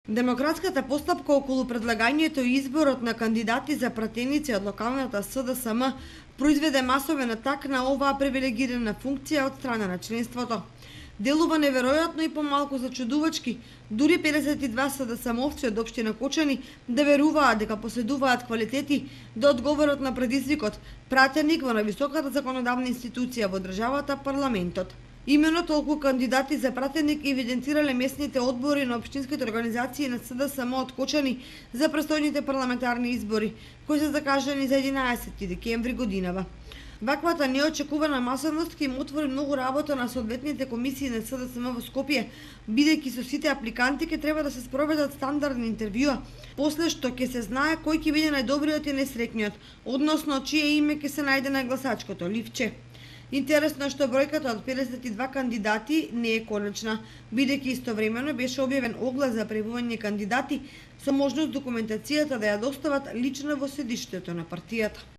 Демократската постапка околу предлагањето и изборот на кандидати за пратеници од локалната СДСМ произведе масовен атак на оваа привилегирана функција од страна на членството. Делува неверојатно и помалку зачудувачки, дури 52 СДСМовци од општина Кочани да веруваат дека поседуваат квалитети да одговорат на предизвикот, пратеник во највисоката законодавна институција во државата, парламентот. Имено толку кандидати за пратеник евиденцирале местните одбори на општинските организации на СДСМ од Кочани за престојните парламентарни избори, кои се закажани за 11 декември годинава. Ваквата неочекувана масовност ќе им отвори многу работа на соодветните комисии на СДСМ во Скопје, бидејќи со сите апликанти ќе треба да се спроведат стандардни интервјуа, после што ќе се знае кој ќе биде најдобриот и најсреќниот, односно чие име ќе се најде на гласачкото ливче. Интересно е што бројката од 52 кандидати не е конечна, бидејќи истовремено беше објавен оглас за пријавување кандидати со можност документацијата да ја достават лично во седиштето на партијата.